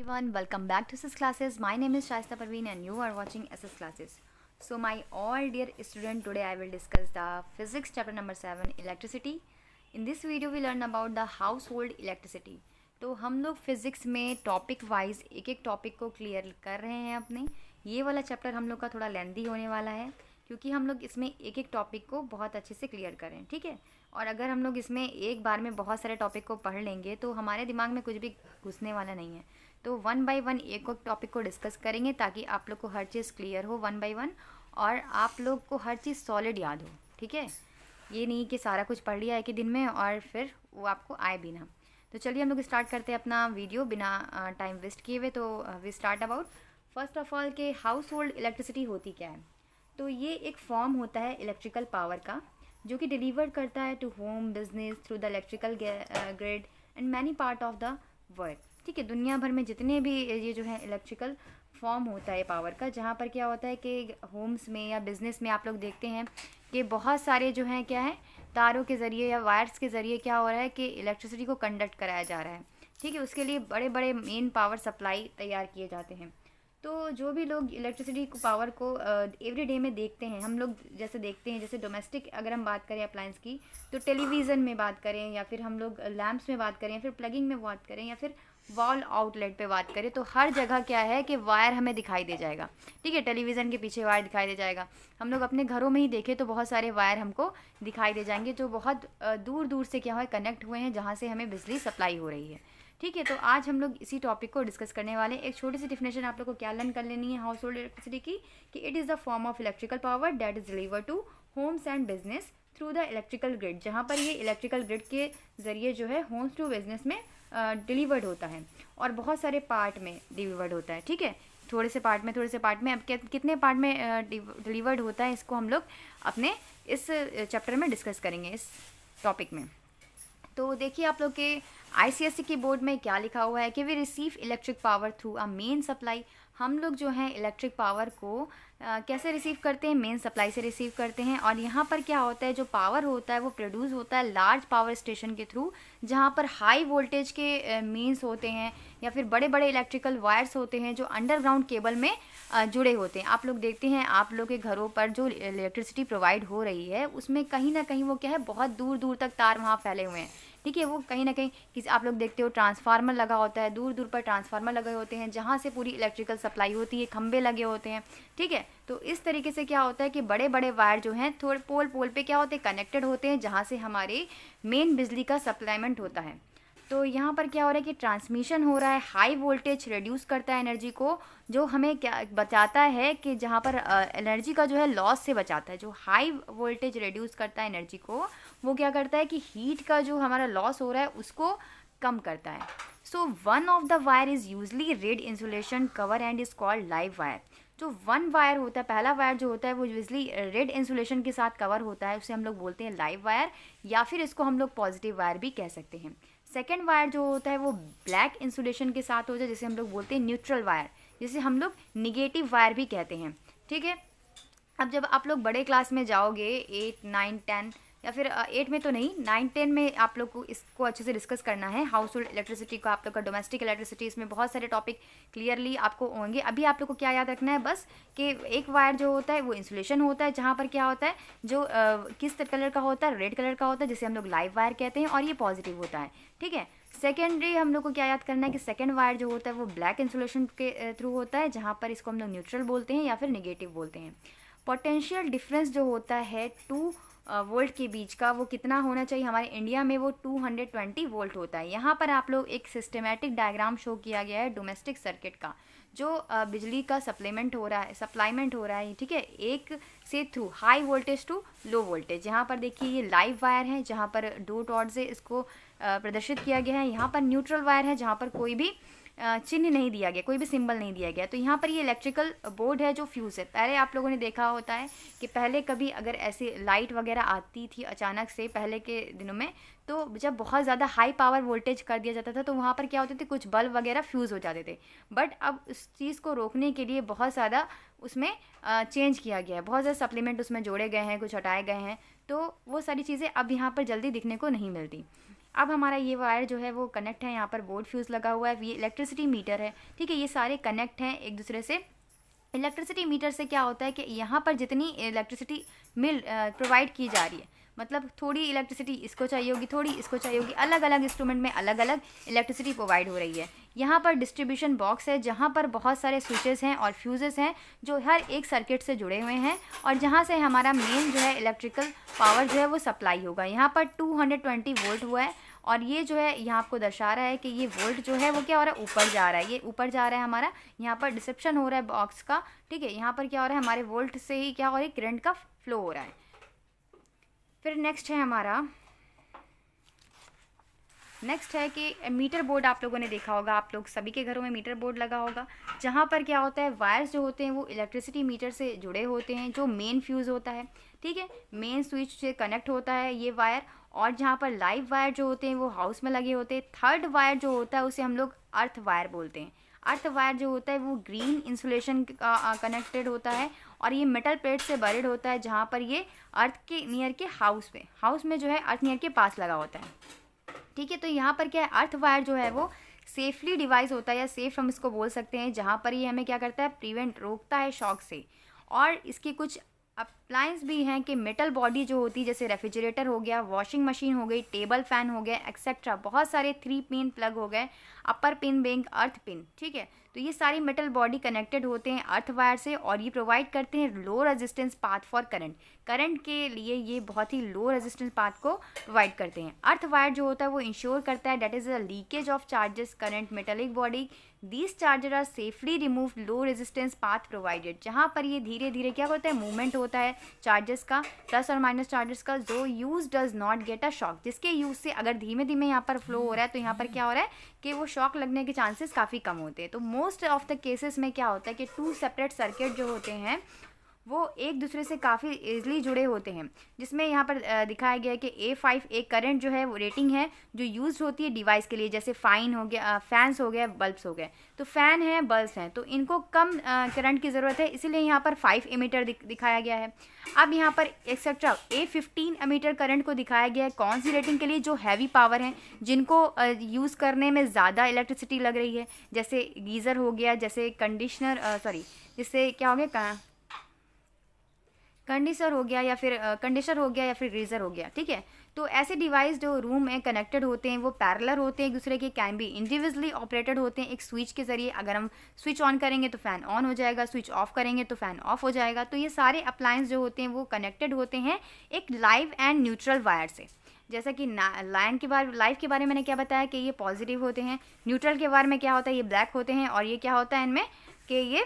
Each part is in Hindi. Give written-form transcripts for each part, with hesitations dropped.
everyone, welcome back to SS Classes. My name is Shaista Parveen and you are watching SS Classes. So my all dear student, today I will discuss the physics chapter number 7 electricity. In this video we learn about the household electricity. तो हम लोग फिज़िक्स में टॉपिक वाइज एक एक टॉपिक को क्लियर कर रहे हैं अपने। ये वाला चैप्टर हम लोग का थोड़ा लेंदी होने वाला है क्योंकि हम लोग इसमें एक एक टॉपिक को बहुत अच्छे से क्लियर करें, ठीक है। और अगर हम लोग इसमें एक बार में बहुत सारे टॉपिक को पढ़ लेंगे तो हमारे दिमाग में कुछ भी घुसने वाला नहीं है। तो वन बाय वन एक टॉपिक को डिस्कस करेंगे ताकि आप लोग को हर चीज़ क्लियर हो वन बाय वन और आप लोग को हर चीज़ सॉलिड याद हो, ठीक है। ये नहीं कि सारा कुछ पढ़ लिया एक ही दिन में और फिर वो आपको आए भी ना। तो चलिए हम लोग स्टार्ट करते हैं अपना वीडियो बिना टाइम वेस्ट किए हुए। तो we start about first of all के हाउस होल्ड इलेक्ट्रिसिटी होती क्या है। तो ये एक फॉर्म होता है इलेक्ट्रिकल पावर का जो कि डिलीवर करता है to home business through the electrical grid and many part of the world, ठीक है। दुनिया भर में जितने भी ये जो है इलेक्ट्रिकल फॉर्म होता है पावर का, जहाँ पर क्या होता है कि होम्स में या बिज़नेस में आप लोग देखते हैं कि बहुत सारे जो हैं क्या है तारों के ज़रिए या वायर्स के ज़रिए क्या हो रहा है कि इलेक्ट्रिसिटी को कंडक्ट कराया जा रहा है, ठीक है। उसके लिए बड़े बड़े मेन पावर सप्लाई तैयार किए जाते हैं। तो जो भी लोग इलेक्ट्रिसिटी को पावर को एवरी डे में देखते हैं, हम लोग जैसे देखते हैं, जैसे डोमेस्टिक अगर हम बात करें अप्लायंस की तो टेलीविज़न में बात करें या फिर हम लोग लैंप्स में बात करें या फिर प्लगिंग में बात करें या फिर वॉल आउटलेट पे बात करें, तो हर जगह क्या है कि वायर हमें दिखाई दे जाएगा, ठीक है। टेलीविज़न के पीछे वायर दिखाई दे जाएगा। हम लोग अपने घरों में ही देखें तो बहुत सारे वायर हमको दिखाई दे जाएंगे जो बहुत दूर दूर से क्या है कनेक्ट हुए हैं, जहाँ से हमें बिजली सप्लाई हो रही है, ठीक है। तो आज हम लोग इसी टॉपिक को डिस्कस करने वाले हैं। एक छोटी सी डिफिनेशन आप लोग को क्या लर्न कर लेनी है हाउस होल्ड इलेक्ट्रिसिटी की कि it is the form of electrical power that is deliver to homes and business through the electrical grid, जहाँ पर ये इलेक्ट्रिकल ग्रिड के ज़रिए जो है होम्स टू बिजनेस में डिलीवर्ड होता है और बहुत सारे पार्ट में डिलीवर्ड होता है, ठीक है। थोड़े से पार्ट में अब कितने पार्ट में डिलीवर्ड होता है इसको हम लोग अपने इस चैप्टर में डिस्कस करेंगे इस टॉपिक में। तो देखिए आप लोग के आईसीएसई की बोर्ड में क्या लिखा हुआ है कि we receive electric power through a main supply. हम लोग जो है इलेक्ट्रिक पावर को कैसे रिसीव करते हैं, मेन सप्लाई से रिसीव करते हैं। और यहाँ पर क्या होता है, जो पावर होता है वो प्रोड्यूस होता है लार्ज पावर स्टेशन के थ्रू, जहाँ पर हाई वोल्टेज के मीन्स होते हैं या फिर बड़े बड़े इलेक्ट्रिकल वायर्स होते हैं जो अंडरग्राउंड केबल में जुड़े होते हैं। आप लोग देखते हैं आप लोग के घरों पर जो इलेक्ट्रिसिटी प्रोवाइड हो रही है उसमें कहीं ना कहीं वो क्या है बहुत दूर दूर तक तार वहाँ फैले हुए हैं, ठीक है। वो कहीं ना कहीं किसी आप लोग देखते हो ट्रांसफार्मर लगा होता है, दूर दूर पर ट्रांसफार्मर लगे होते हैं जहाँ से पूरी इलेक्ट्रिकल सप्लाई होती है, खंबे लगे होते हैं, ठीक है। तो इस तरीके से क्या होता है कि बड़े बड़े वायर जो हैं थोड़े पोल पोल पे क्या होते हैं कनेक्टेड होते हैं, जहाँ से हमारे मेन बिजली का सप्लाईमेंट होता है। तो यहाँ पर क्या हो रहा है कि ट्रांसमिशन हो रहा है, हाई वोल्टेज रिड्यूस करता है एनर्जी को, जो हमें क्या बचाता है कि जहाँ पर एनर्जी का जो है लॉस से बचाता है। जो हाई वोल्टेज रिड्यूस करता है एनर्जी को, वो क्या करता है कि हीट का जो हमारा लॉस हो रहा है उसको कम करता है। So one of the wire is usually red insulation cover and is called live wire. जो वन वायर होता है, पहला वायर जो होता है वो यूजली रेड इंसुलेशन के साथ कवर होता है, उसे हम लोग बोलते हैं लाइव वायर या फिर इसको हम लोग पॉजिटिव वायर भी कह सकते हैं। सेकेंड वायर जो होता है वो ब्लैक इंसुलेशन के साथ होता है, जिसे हम लोग बोलते हैं न्यूट्रल वायर, जिसे हम लोग निगेटिव वायर भी कहते हैं, ठीक है। अब जब आप लोग बड़े क्लास में जाओगे 8, 9, 10 या फिर 8 में तो नहीं 9, 10 में आप लोग को इसको अच्छे से डिस्कस करना है हाउस होल्ड इलेक्ट्रिसिटी को, आप लोग का डोमेस्टिक इलेक्ट्रिसिटी, इसमें बहुत सारे टॉपिक क्लियरली आपको होंगे। अभी आप लोग को क्या याद रखना है बस कि एक वायर जो होता है वो इंसुलेशन होता है, जहाँ पर क्या होता है जो किस कलर का होता है, रेड कलर का होता है, जिसे हम लोग लाइव वायर कहते हैं और ये पॉजिटिव होता है, ठीक है। सेकेंडरी हम लोग को क्या याद करना है कि सेकेंड वायर जो होता है वो ब्लैक इंसुलेशन के थ्रू होता है, जहाँ पर इसको हम लोग न्यूट्रल बोलते हैं या फिर निगेटिव बोलते हैं। पोटेंशियल डिफरेंस जो होता है 2 वोल्ट के बीच का, वो कितना होना चाहिए, हमारे इंडिया में वो 220 वोल्ट होता है। यहाँ पर आप लोग एक सिस्टमेटिक डायग्राम शो किया गया है डोमेस्टिक सर्किट का, जो बिजली का सप्लाईमेंट हो रहा है, ठीक है, एक से through high voltage to low voltage. यहाँ पर देखिए ये लाइव वायर है जहाँ पर 2 डॉट से इसको प्रदर्शित किया गया है। यहाँ पर न्यूट्रल वायर है जहाँ पर कोई भी चिन्ह नहीं दिया गया, कोई भी सिंबल नहीं दिया गया। तो यहाँ पर ये इलेक्ट्रिकल बोर्ड है जो फ्यूज़ है। पहले आप लोगों ने देखा होता है कि पहले कभी अगर ऐसी लाइट वगैरह आती थी अचानक से पहले के दिनों में, तो जब बहुत ज़्यादा हाई पावर वोल्टेज कर दिया जाता था तो वहाँ पर क्या होते थे कुछ बल्ब वगैरह फ्यूज़ हो जाते थे। बट अब उस चीज़ को रोकने के लिए बहुत ज़्यादा उसमें चेंज किया गया है, बहुत ज़्यादा सप्लीमेंट उसमें जोड़े गए हैं, कुछ हटाए गए हैं, तो वो सारी चीज़ें अब यहाँ पर जल्दी दिखने को नहीं मिलती। अब हमारा ये वायर जो है वो कनेक्ट है, यहाँ पर बोर्ड फ्यूज़ लगा हुआ है, ये इलेक्ट्रिसिटी मीटर है, ठीक है। ये सारे कनेक्ट हैं एक दूसरे से। इलेक्ट्रिसिटी मीटर से क्या होता है कि यहाँ पर जितनी इलेक्ट्रिसिटी प्रोवाइड की जा रही है, मतलब थोड़ी इलेक्ट्रिसिटी इसको चाहिए होगी, थोड़ी इसको चाहिए होगी, अलग अलग इंस्ट्रूमेंट में अलग अलग इलेक्ट्रिसिटी प्रोवाइड हो रही है। यहाँ पर डिस्ट्रीब्यूशन बॉक्स है जहाँ पर बहुत सारे स्विचेस हैं और फ्यूजेस हैं जो हर एक सर्किट से जुड़े हुए हैं, और जहाँ से हमारा मेन जो है इलेक्ट्रिकल पावर जो है वो सप्लाई होगा। यहाँ पर 220 वोल्ट हुआ है, और ये जो है यहाँ आपको दर्शा रहा है कि ये वोल्ट जो है वो क्या हो रहा है, ऊपर जा रहा है, ये ऊपर जा रहा है हमारा। यहाँ पर डिसेप्शन हो रहा है बॉक्स का, ठीक है। यहाँ पर क्या हो रहा है, हमारे वोल्ट से ही क्या हो रहा है, करंट का फ्लो हो रहा है। फिर नेक्स्ट है कि मीटर बोर्ड आप लोगों ने देखा होगा, आप लोग सभी के घरों में मीटर बोर्ड लगा होगा, जहाँ पर क्या होता है, वायर्स जो होते हैं वो इलेक्ट्रिसिटी मीटर से जुड़े होते हैं, जो मेन फ्यूज़ होता है, ठीक है, मेन स्विच से कनेक्ट होता है ये वायर। और जहाँ पर लाइव वायर जो होते हैं वो हाउस में लगे होते हैं। थर्ड वायर जो होता है उसे हम लोग अर्थ वायर बोलते हैं। अर्थ वायर जो होता है वो ग्रीन इंसुलेशन का कनेक्टेड होता है, और ये मेटल प्लेट से बरिड होता है, जहाँ पर ये अर्थ के नियर के हाउस में जो है अर्थ नियर के पास लगा होता है, ठीक है। तो यहाँ पर क्या है, अर्थ वायर जो है वो सेफली डिवाइस होता है, या सेफ हम इसको बोल सकते हैं, जहाँ पर ये हमें क्या करता है, प्रिवेंट रोकता है शॉक से। और इसके कुछ अप्लायंस भी हैं कि मेटल बॉडी जो होती है, जैसे रेफ्रिजरेटर हो गया, वॉशिंग मशीन हो गई, टेबल फैन हो गया, एक्सेट्रा, बहुत सारे 3 पिन प्लग हो गए, अपर पिन बेंग अर्थ पिन, ठीक है। तो ये सारी मेटल बॉडी कनेक्टेड होते हैं अर्थ वायर से, और ये प्रोवाइड करते हैं लो रेजिस्टेंस पाथ फॉर करंट के लिए ये बहुत ही लो रेजिस्टेंस पाथ को प्रोवाइड करते हैं। अर्थ वायर जो होता है वो इंश्योर करता है that is a leakage of charges current metallic body, these charger are safely remove low resistance path provided. जहाँ पर ये धीरे धीरे क्या होता है, मूवमेंट होता है चार्जेस का, प्लस और माइनस चार्जेस का, जो use does not get a shock, जिसके यूज से अगर धीमे धीमे यहाँ पर फ्लो हो रहा है तो यहाँ पर क्या हो रहा है कि वो शॉक लगने के चांसेस काफ़ी कम होते हैं। तो मोस्ट ऑफ द केसेस में क्या होता है कि 2 सेपरेट सर्किट जो होते हैं वो एक दूसरे से काफ़ी ईजिली जुड़े होते हैं, जिसमें यहाँ पर दिखाया गया है कि A5 एक करंट जो है वो रेटिंग है जो यूज़ होती है डिवाइस के लिए, जैसे फाइन हो गया, फैंस हो गया, बल्ब्स हो गए। तो फ़ैन है, बल्ब्स हैं, तो इनको कम करंट की ज़रूरत है, इसीलिए यहाँ पर 5 एमीटर दिखाया गया है। अब यहाँ पर एक्सेट्रा A15 एमीटर करंट को दिखाया गया है, कौन सी रेटिंग के लिए, जो हैवी पावर हैं, जिनको यूज़ करने में ज़्यादा इलेक्ट्रिसिटी लग रही है, जैसे गीज़र हो गया, जैसे जिससे क्या हो गया, कंडेंसर हो गया, या फिर गीज़र हो गया, ठीक है। तो ऐसे डिवाइस जो रूम में कनेक्टेड होते हैं वो पैरेलल होते हैं एक दूसरे के, कैन बी इंडिविजुअली ऑपरेटेड होते हैं एक स्विच के ज़रिए। अगर हम स्विच ऑन करेंगे तो फ़ैन ऑन हो जाएगा, स्विच ऑफ करेंगे तो फ़ैन ऑफ हो जाएगा। तो ये सारे अप्लायंस जो होते हैं वो कनेक्टेड होते हैं एक लाइव एंड न्यूट्रल वायर से। जैसा कि लाइव के बारे में मैंने क्या बताया कि ये पॉजिटिव होते हैं, न्यूट्रल के बारे में क्या होता है, ये ब्लैक होते हैं, और ये क्या होता है इनमें कि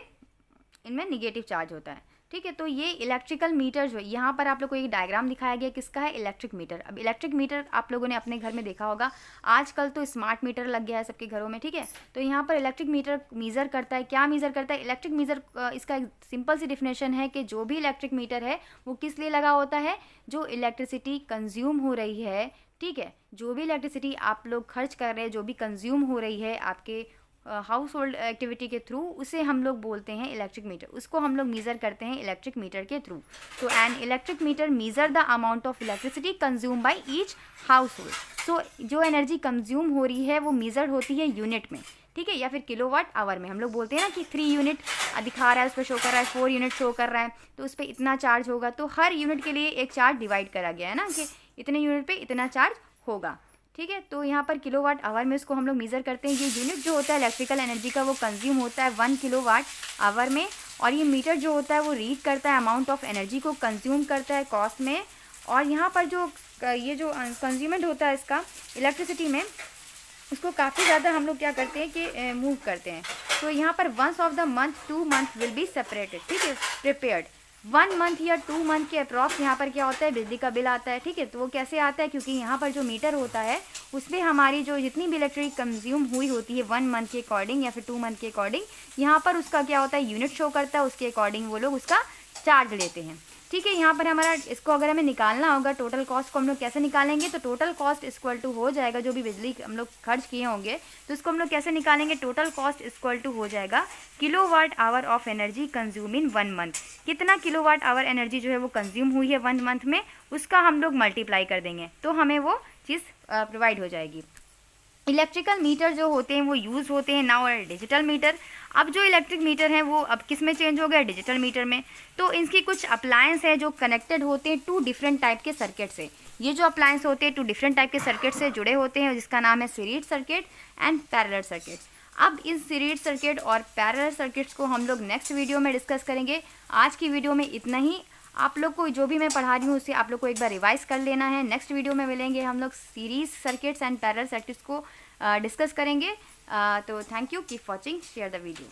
इनमें निगेटिव चार्ज होता है, ठीक है। तो ये इलेक्ट्रिकल मीटर जो है, यहाँ पर आप लोग को एक डायग्राम दिखाया गया किसका है, इलेक्ट्रिक मीटर। अब इलेक्ट्रिक मीटर आप लोगों ने अपने घर में देखा होगा, आजकल तो स्मार्ट मीटर लग गया है सबके घरों में, ठीक है। तो यहाँ पर इलेक्ट्रिक मीटर मीज़र करता है, क्या मीज़र करता है, इलेक्ट्रिक मीज़र, इसका एक सिंपल सी डिफिनेशन है कि जो भी इलेक्ट्रिक मीटर है वो किस लिए लगा होता है, जो इलेक्ट्रिसिटी कंज्यूम हो रही है, ठीक है, जो भी इलेक्ट्रिसिटी आप लोग खर्च कर रहे हैं, जो भी कंज्यूम हो रही है आपके हाउस होल्ड एक्टिविटी के थ्रू, उसे हम लोग बोलते हैं इलेक्ट्रिक मीटर, उसको हम लोग मीज़र करते हैं इलेक्ट्रिक मीटर के थ्रू। तो an electric meter measure the amount of electricity consume by each household. So जो एनर्जी कंज्यूम हो रही है वो मीज़र होती है यूनिट में, ठीक है, या फिर किलोवाट आवर में। हम लोग बोलते हैं ना कि 3 यूनिट दिखा रहा है, उस पर शो कर रहा है, 4 यूनिट शो कर रहा है, तो उस पर इतना चार्ज होगा। तो हर यूनिट के लिए एक चार्ज डिवाइड करा गया है ना कि इतने यूनिट पे इतना चार्ज होगा, ठीक है। तो यहाँ पर किलोवाट आवर में इसको हम लोग मीज़र करते हैं। ये यूनिट जो होता है इलेक्ट्रिकल एनर्जी का वो कंज्यूम होता है 1 किलोवाट आवर में, और ये मीटर जो होता है वो रीड करता है अमाउंट ऑफ एनर्जी को कंज्यूम करता है कॉस्ट में। और यहाँ पर जो कंज्यूमेंट होता है इसका इलेक्ट्रिसिटी में, उसको काफ़ी ज़्यादा हम लोग क्या करते हैं कि मूव करते हैं। तो यहाँ पर once of the month 2 month will be separated, ठीक है, प्रिपेयर्ड 1 मंथ या 2 मंथ के अप्रॉक्स यहाँ पर क्या होता है, बिजली का बिल आता है, ठीक है। तो वो कैसे आता है, क्योंकि यहाँ पर जो मीटर होता है उसमें हमारी जो जितनी भी इलेक्ट्रिक कंज्यूम हुई होती है 1 मंथ के अकॉर्डिंग या फिर 2 मंथ के अकॉर्डिंग, यहाँ पर उसका क्या होता है, यूनिट शो करता है, उसके अकॉर्डिंग वो लोग उसका चार्ज लेते हैं, ठीक है। यहाँ पर हमारा इसको अगर हमें निकालना होगा टोटल कॉस्ट को हम लोग कैसे निकालेंगे, तो टोटल कॉस्ट इक्वल टू हो जाएगा, जो भी बिजली हम लोग खर्च किए होंगे तो उसको हम लोग कैसे निकालेंगे, टोटल कॉस्ट इक्वल टू हो जाएगा kilowatt hour of energy consume in 1 month. कितना किलोवाट आवर एनर्जी जो है वो कंज्यूम हुई है 1 मंथ में, उसका हम लोग मल्टीप्लाई कर देंगे तो हमें वो चीज़ प्रोवाइड हो जाएगी। इलेक्ट्रिकल मीटर जो होते हैं वो यूज़ होते हैं नाउ डिजिटल मीटर। अब जो इलेक्ट्रिक मीटर हैं वो अब किस में चेंज हो गया, डिजिटल मीटर में। तो इनकी कुछ अप्लायंस है जो कनेक्टेड होते हैं टू डिफरेंट टाइप के सर्किट से। ये जो अप्लायंस होते हैं टू डिफरेंट टाइप के सर्किट से जुड़े होते हैं, जिसका नाम है series circuit and parallel circuits. अब इस सीरीज सर्किट और पैरेलल सर्किट्स को हम लोग नेक्स्ट वीडियो में डिस्कस करेंगे। आज की वीडियो में इतना ही। आप लोग को जो भी मैं पढ़ा रही हूँ उसे आप लोग को एक बार रिवाइज कर लेना है। नेक्स्ट वीडियो में मिलेंगे हम लोग series circuits and parallel circuits को डिस्कस करेंगे। तो thank you, keep watching, share the video.